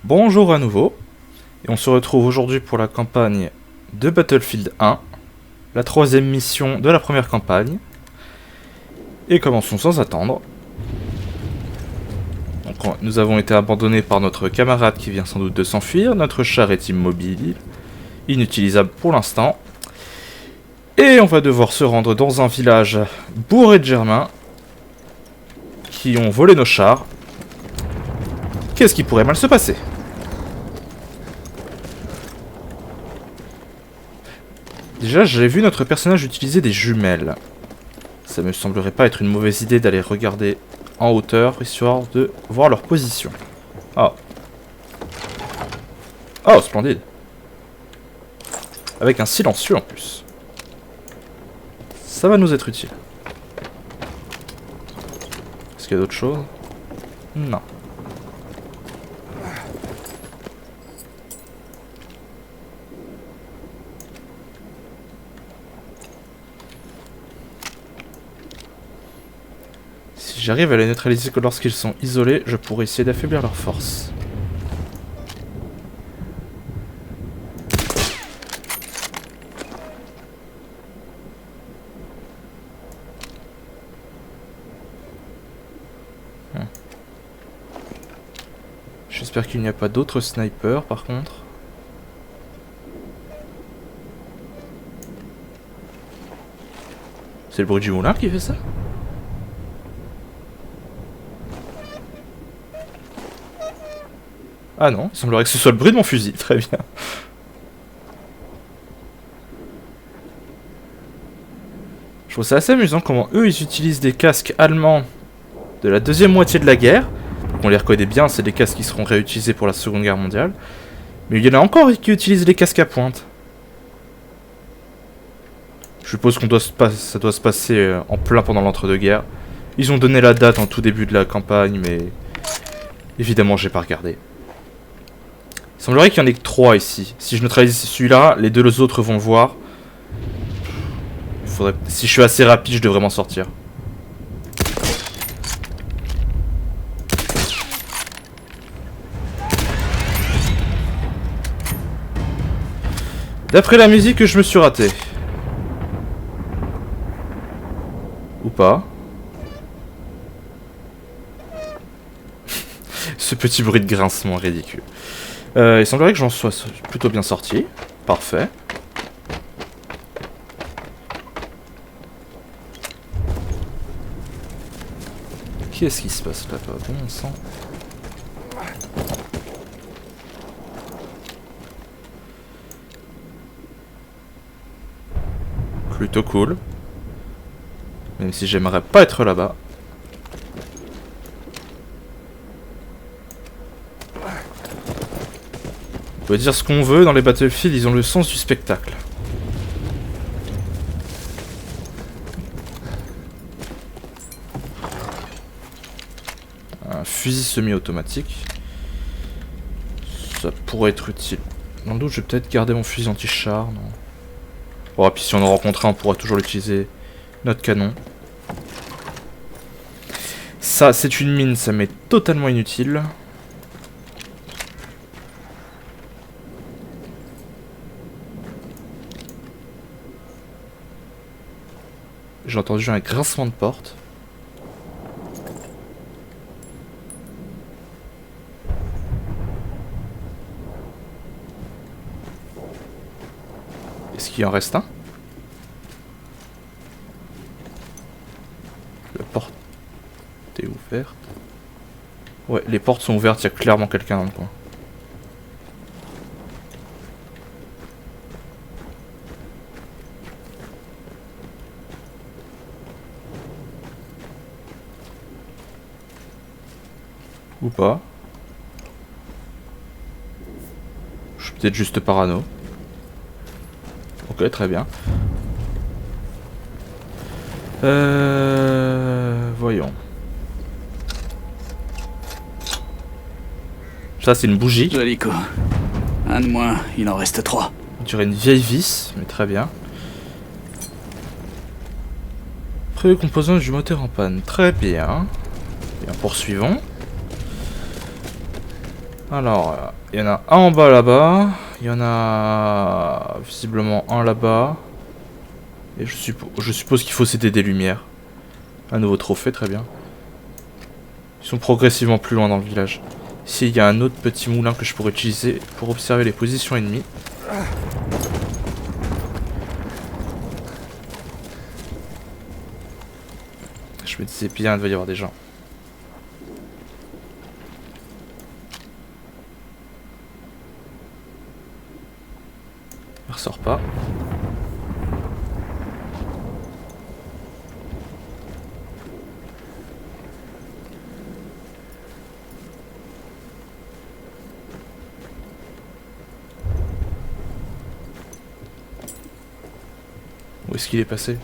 Bonjour à nouveau, et on se retrouve aujourd'hui pour la campagne de Battlefield 1, la troisième mission de la première campagne. Et commençons sans attendre. Donc, nous avons été abandonnés par notre camarade qui vient sans doute de s'enfuir, notre char est immobile, inutilisable pour l'instant. Et on va devoir se rendre dans un village bourré de Germains qui ont volé nos chars. Qu'est-ce qui pourrait mal se passer ? Déjà, j'ai vu notre personnage utiliser des jumelles. Ça me semblerait pas être une mauvaise idée d'aller regarder en hauteur, histoire de voir leur position. Oh. Oh, splendide. Avec un silencieux en plus. Ça va nous être utile. Est-ce qu'il y a d'autres choses? Non. Si j'arrive à les neutraliser que lorsqu'ils sont isolés, je pourrais essayer d'affaiblir leur force. J'espère qu'il n'y a pas d'autres snipers par contre. C'est le bruit du moulin qui fait ça? Ah non, il semblerait que ce soit le bruit de mon fusil, très bien. Je trouve ça assez amusant comment eux ils utilisent des casques allemands de la deuxième moitié de la guerre. Donc on les reconnaît bien, c'est des casques qui seront réutilisés pour la Seconde Guerre mondiale. Mais il y en a encore qui utilisent les casques à pointe. Je suppose qu'on ça doit se passer en plein pendant l'entre-deux-guerres. Ils ont donné la date en tout début de la campagne, mais évidemment j'ai pas regardé. Il semblerait qu'il y en ait que 3 ici. Si je neutralise celui-là, les deux autres vont le voir. Si je suis assez rapide, je devrais m'en sortir. D'après la musique, je me suis raté. Ou pas. Ce petit bruit de grincement ridicule. Il semblerait que j'en sois plutôt bien sorti. Parfait. Qu'est-ce qui se passe là-bas? Bon sang. Plutôt cool. Même si j'aimerais pas être là-bas. On peut dire ce qu'on veut, dans les Battlefield, ils ont le sens du spectacle. Un fusil semi-automatique. Ça pourrait être utile. Dans le doute, je vais peut-être garder mon fusil anti-char, non. Oh, puis si on en rencontre un, on pourra toujours l'utiliser. Notre canon. Ça, c'est une mine, ça m'est totalement inutile. J'ai entendu un grincement de porte. Est-ce qu'il en reste un? La porte est ouverte. Ouais, les portes sont ouvertes, il y a clairement quelqu'un dans le coin. Ou pas. Je suis peut-être juste parano. Ok, très bien. Voyons. Ça, c'est une bougie. Joli coup. Un de moins, il en reste 3. On dirait une vieille vis, mais très bien. Prévu composant du moteur en panne. Très bien. Bien, poursuivons. Alors, il y en a un en bas là-bas. Il y en a visiblement un là-bas. Et je suppose qu'il faut s'aider des lumières. Un nouveau trophée, très bien. Ils sont progressivement plus loin dans le village. Ici, il y a un autre petit moulin que je pourrais utiliser pour observer les positions ennemies. Je me disais bien, il devait y avoir des gens. Il ressort pas. Où est-ce qu'il est passé?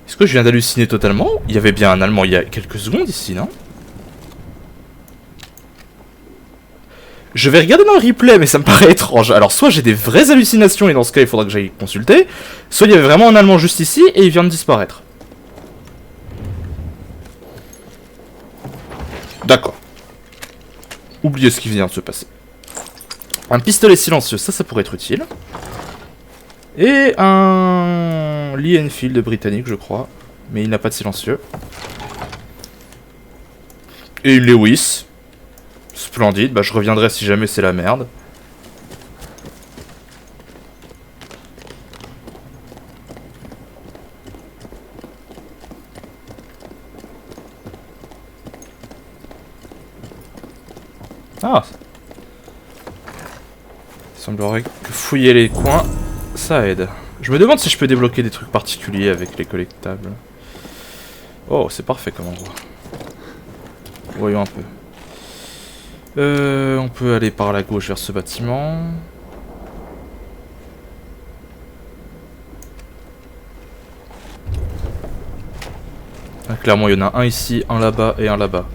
Est-ce que je viens d'halluciner totalement? Il y avait bien un Allemand il y a quelques secondes ici, non? Je vais regarder dans le replay, mais ça me paraît étrange. Alors, soit j'ai des vraies hallucinations, et dans ce cas, il faudra que j'aille consulter. Soit il y avait vraiment un Allemand juste ici, et il vient de disparaître. D'accord. Oubliez ce qui vient de se passer. Un pistolet silencieux, ça pourrait être utile. Et un Lee Enfield britannique, je crois. Mais il n'a pas de silencieux. Et une Lewis. Splendide, bah je reviendrai si jamais c'est la merde. Ah! Il semblerait que fouiller les coins, ça aide. Je me demande si je peux débloquer des trucs particuliers avec les collectables. Oh, c'est parfait comme endroit. Voyons un peu. On peut aller par la gauche vers ce bâtiment. Ah, clairement, il y en a un ici, un là-bas et un là-bas.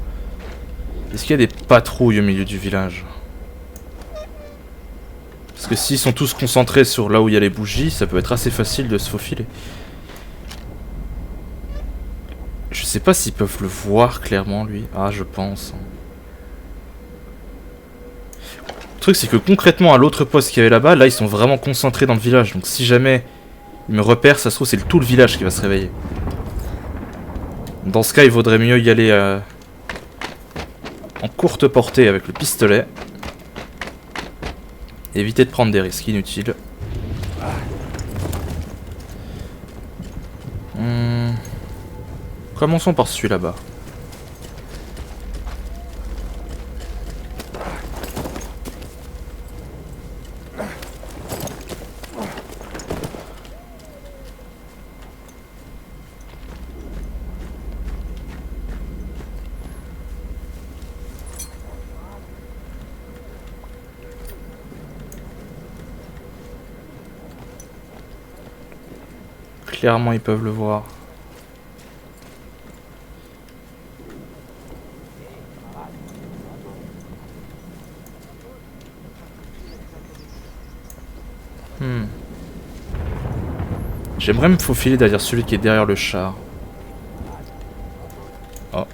Est-ce qu'il y a des patrouilles au milieu du village? Parce que s'ils sont tous concentrés sur là où il y a les bougies, ça peut être assez facile de se faufiler. Je sais pas s'ils peuvent le voir clairement, lui. Ah, je pense. Le truc, c'est que concrètement, à l'autre poste qu'il y avait là-bas, là, ils sont vraiment concentrés dans le village. Donc si jamais ils me repèrent, ça se trouve, c'est tout le village qui va se réveiller. Dans ce cas, il vaudrait mieux y aller en courte portée avec le pistolet. Et éviter de prendre des risques inutiles. Commençons par celui là-bas. Clairement, ils peuvent le voir. J'aimerais me faufiler derrière celui qui est derrière le char. Oh.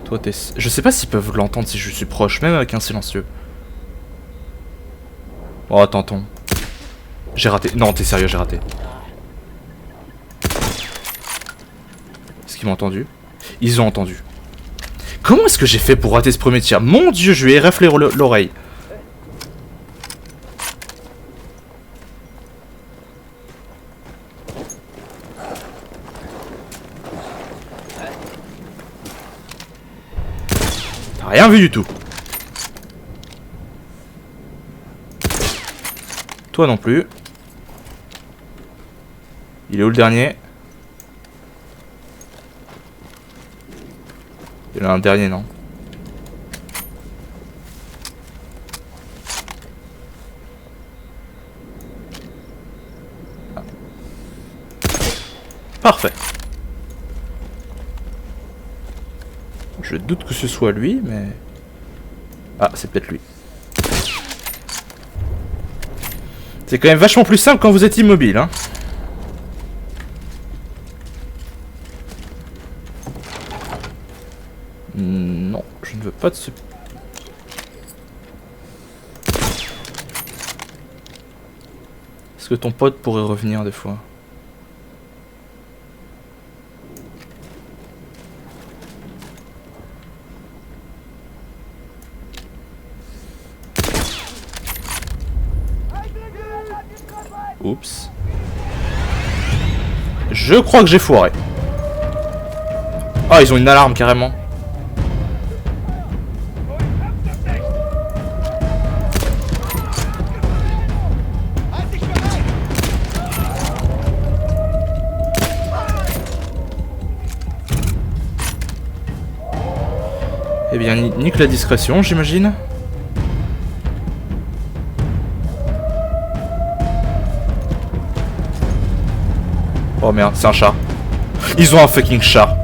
Toi, t'es... Je sais pas s'ils peuvent l'entendre si je suis proche, même avec un silencieux. Oh, tentons. J'ai raté. Non, t'es sérieux, j'ai raté. Est-ce qu'ils m'ont entendu? Ils ont entendu. Comment est-ce que j'ai fait pour rater ce premier tir? Mon dieu, je lui ai raflé l'oreille. T'as rien vu du tout. Toi non plus. Il est où le dernier? Il y en a un dernier, non? Ah. Parfait. Je doute que ce soit lui, mais... Ah, c'est peut-être lui. C'est quand même vachement plus simple quand vous êtes immobile, hein. Non, je ne veux pas de ce... Est-ce que ton pote pourrait revenir des fois? Oups. Je crois que j'ai foiré. Ah, ils ont une alarme carrément. Eh bien, nique la discrétion, j'imagine. Oh merde, c'est un chat. Ils ont un fucking chat.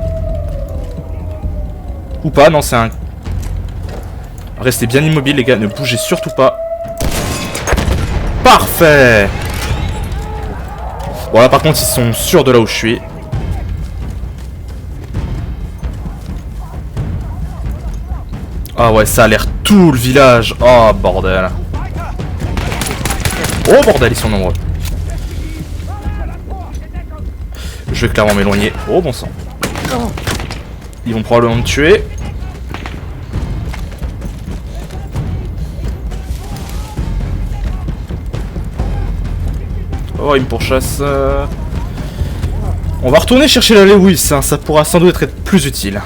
Ou pas, non, c'est un... Restez bien immobile, les gars, ne bougez surtout pas. Parfait. Bon, là, par contre, ils sont sûrs de là où je suis. Ah ouais, ça a l'air tout le village. Oh, bordel. Oh, bordel, ils sont nombreux. Je vais clairement m'éloigner. Oh, bon sang. Ils vont probablement me tuer. Oh, ils me pourchassent. On va retourner chercher la Lewis, hein. Ça pourra sans doute être plus utile.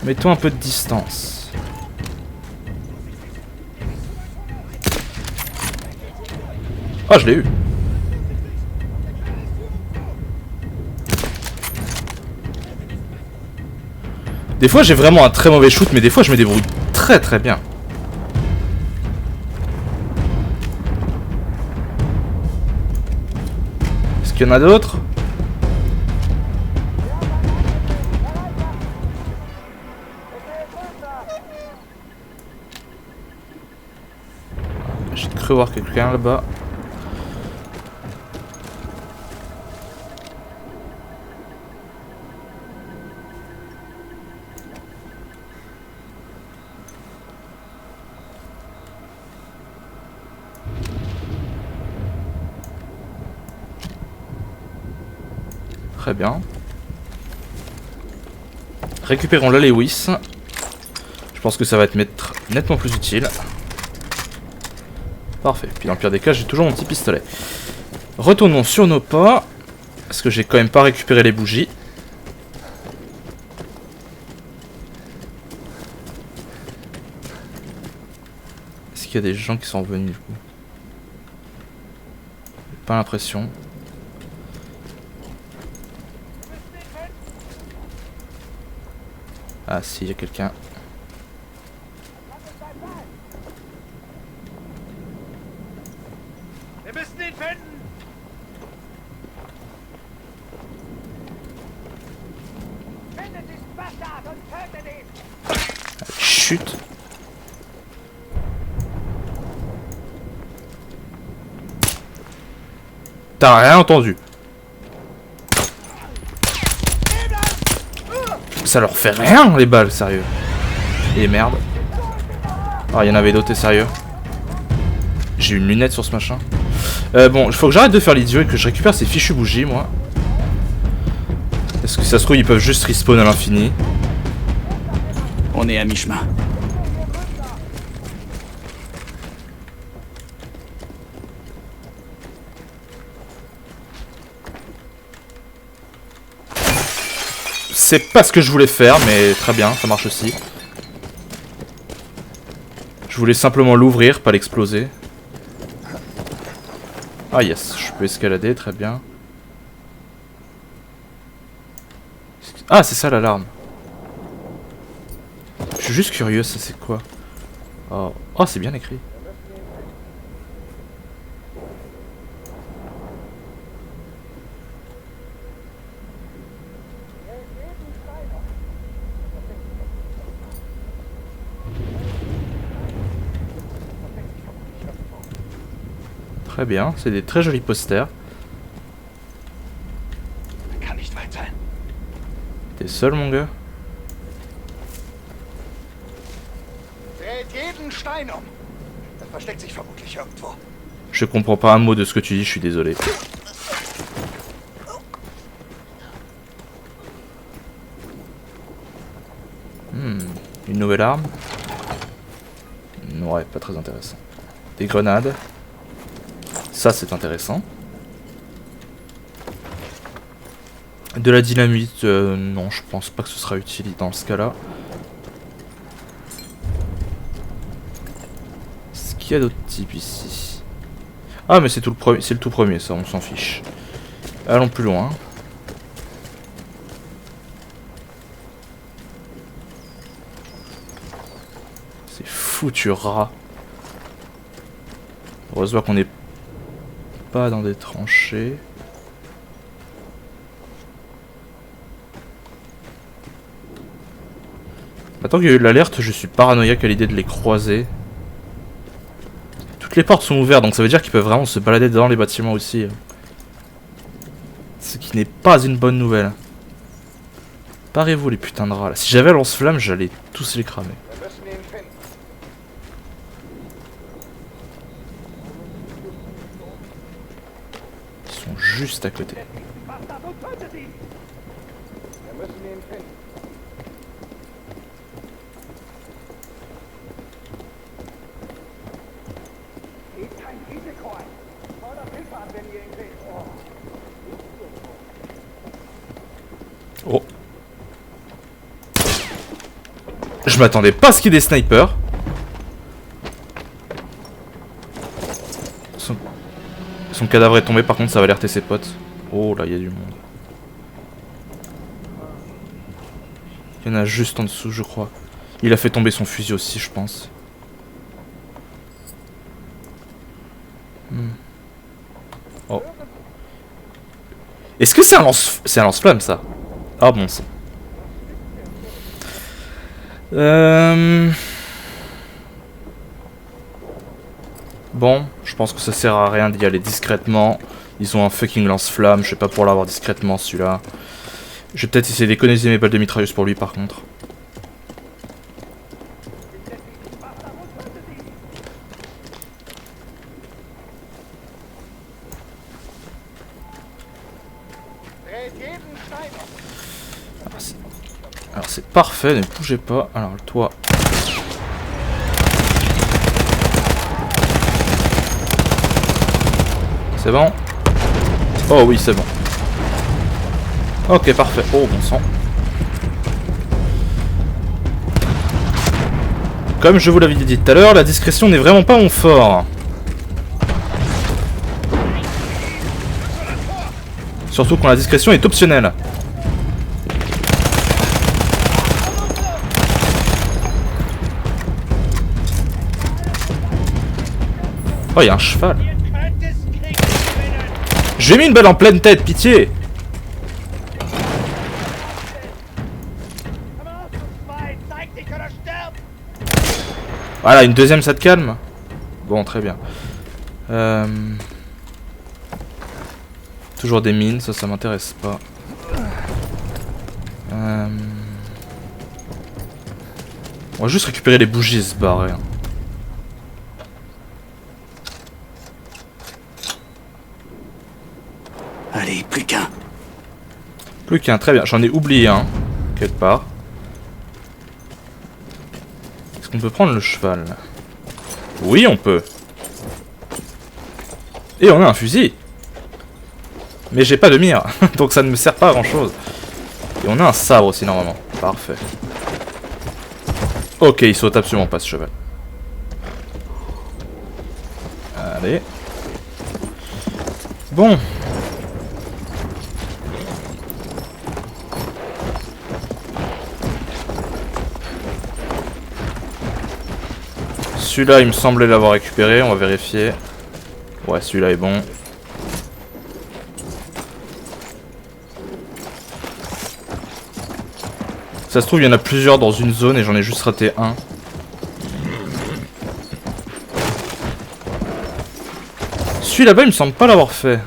Mettons un peu de distance. Ah, je l'ai eu. Des fois j'ai vraiment un très mauvais shoot, mais des fois je me débrouille très très bien. Est-ce qu'il y en a d'autres? J'ai cru voir quelqu'un là-bas. Très bien. Récupérons la Lewis. Je pense que ça va être nettement plus utile. Parfait. Puis dans le pire des cas, j'ai toujours mon petit pistolet. Retournons sur nos pas. Parce que j'ai quand même pas récupéré les bougies. Est-ce qu'il y a des gens qui sont revenus du coup? J'ai pas l'impression. Ah si, il y a quelqu'un. Chut. T'as rien entendu. Ça leur fait rien les balles, sérieux. Et merde. Ah, il y en avait d'autres, sérieux. J'ai une lunette sur ce machin. Bon, il faut que j'arrête de faire l'idiot et que je récupère ces fichues bougies, moi. Est-ce que ça se trouve, ils peuvent juste respawn à l'infini? On est à mi-chemin. C'est pas ce que je voulais faire, mais très bien, ça marche aussi. Je voulais simplement l'ouvrir, pas l'exploser. Ah yes, je peux escalader, très bien. Ah, c'est ça l'alarme. Je suis juste curieux, ça c'est quoi? Oh, oh c'est bien écrit. Très bien, c'est des très jolis posters. T'es seul, mon gars? Je comprends pas un mot de ce que tu dis, je suis désolé. Une nouvelle arme? Ouais, pas très intéressant. Des grenades. Ça, c'est intéressant. De la dynamite, non, je pense pas que ce sera utile dans ce cas-là. Est-ce qu'il y a d'autres types ici? Ah, mais c'est tout le premier, c'est le tout premier, ça, on s'en fiche. Allons plus loin. C'est foutu rat. Heureusement qu'on n'est pas dans des tranchées. Maintenant qu'il y a eu l'alerte, je suis paranoïaque à l'idée de les croiser. Toutes les portes sont ouvertes, donc ça veut dire qu'ils peuvent vraiment se balader dans les bâtiments aussi. Ce qui n'est pas une bonne nouvelle. Parez-vous les putains de rats là. Si j'avais un lance-flamme, j'allais tous les cramer. Ils sont juste à côté. Oh. Je m'attendais pas à ce qu'il y ait des snipers. Son cadavre est tombé, par contre ça va alerter ses potes. Oh là, il y a du monde. Il y en a juste en dessous, je crois. Il a fait tomber son fusil aussi, je pense. Oh. Est-ce que c'est un lance-flamme, ça? Ah bon sang. Bon, je pense que ça sert à rien d'y aller discrètement. Ils ont un fucking lance-flamme, je sais pas pour l'avoir discrètement celui-là. Je vais peut-être essayer d'économiser mes balles de mitrailleuse pour lui par contre. Alors c'est parfait, ne bougez pas. Alors le toit. C'est bon? Oh oui, c'est bon. Ok, parfait. Oh, bon sang. Comme je vous l'avais dit tout à l'heure, la discrétion n'est vraiment pas mon fort. Surtout quand la discrétion est optionnelle. Oh, il y a un cheval. J'ai mis une balle en pleine tête, pitié. Voilà, une deuxième, ça te calme? Bon, très bien. Toujours des mines, ça m'intéresse pas. On va juste récupérer les bougies et se barrer. Allez, plus qu'un. Plus qu'un, très bien. J'en ai oublié un, quelque part. Est-ce qu'on peut prendre le cheval? Oui, on peut. Et on a un fusil. Mais j'ai pas de mire, donc ça ne me sert pas à grand chose. Et on a un sabre aussi, normalement. Parfait. Ok, il saute absolument pas ce cheval. Allez. Bon. Celui-là, il me semblait l'avoir récupéré, on va vérifier. Ouais, celui-là est bon. Ça se trouve, il y en a plusieurs dans une zone et j'en ai juste raté un. Celui là-bas, il me semble pas l'avoir fait.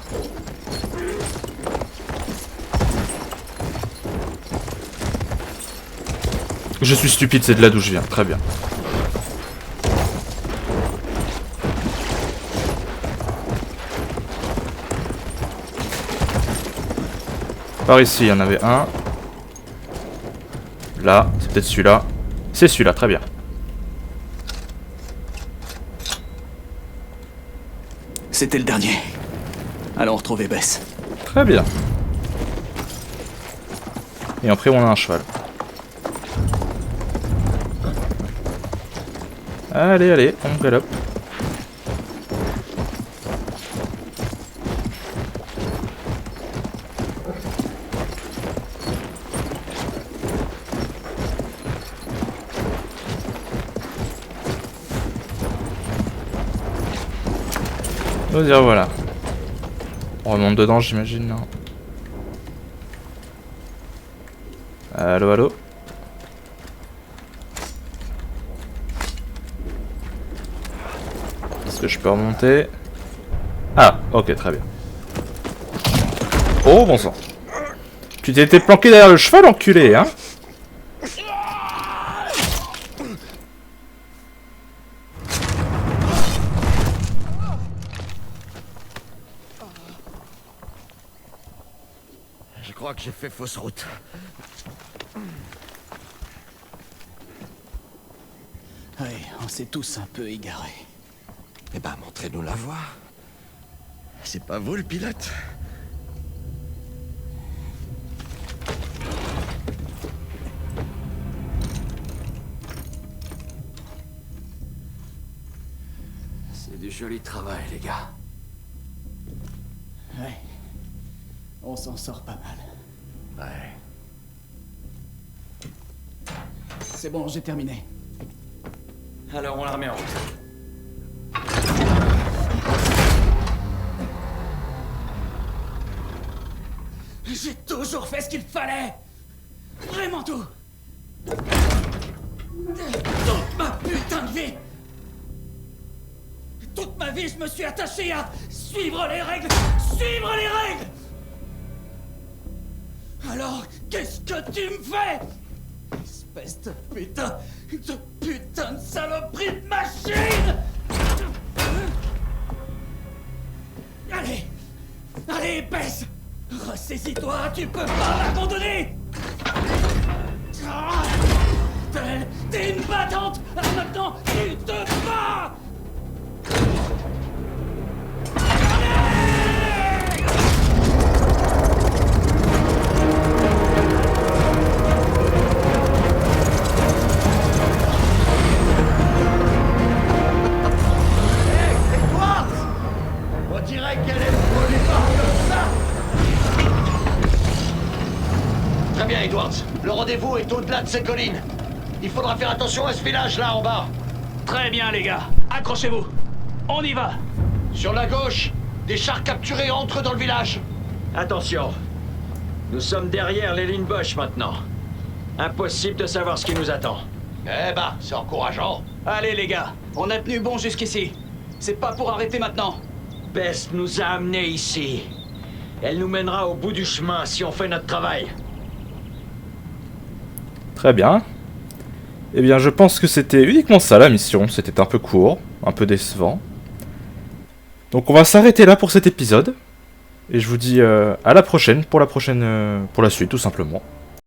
Je suis stupide, c'est de là d'où je viens. Très bien. Par ici, il y en avait un. Là, c'est peut-être celui-là. C'est celui-là, très bien. C'était le dernier. Allons retrouver Bess. Très bien. Et après, on a un cheval. Allez, allez, on galope. On va dire voilà. On remonte dedans, j'imagine, non? Allô, allô? Est-ce que je peux remonter? Ah, ok, très bien. Oh, bon sang. Tu t'es été planqué derrière le cheval, enculé, hein? Je crois que j'ai fait fausse route. Oui, on s'est tous un peu égarés. Eh ben, montrez-nous la voie. C'est pas vous le pilote? C'est du joli travail, les gars. Ouais. On s'en sort pas mal. Ouais. C'est bon, j'ai terminé. Alors on la remet en route. J'ai toujours fait ce qu'il fallait. Vraiment tout. Toute ma putain de vie. Toute ma vie, je me suis attaché à suivre les règles. Suivre les règles. Alors, qu'est-ce que tu me fais? Espèce de putain de saloperie de machine! Allez! Allez, Bess! Ressaisis-toi, tu peux pas m'abandonner! T'es une battante! Alors maintenant, tu te bats! On dirait qu'elle est polluante comme ça. Très bien, Edwards. Le rendez-vous est au-delà de ces collines. Il faudra faire attention à ce village là en bas. Très bien, les gars. Accrochez-vous. On y va. Sur la gauche, des chars capturés entrent dans le village. Attention. Nous sommes derrière les lignes Bosch maintenant. Impossible de savoir ce qui nous attend. Eh ben, c'est encourageant. Allez, les gars. On a tenu bon jusqu'ici. C'est pas pour arrêter maintenant. Bess nous a amenés ici. Elle nous mènera au bout du chemin si on fait notre travail. Très bien. Eh bien, je pense que c'était uniquement ça la mission. C'était un peu court, un peu décevant. Donc on va s'arrêter là pour cet épisode. Et je vous dis à la prochaine pour la suite tout simplement.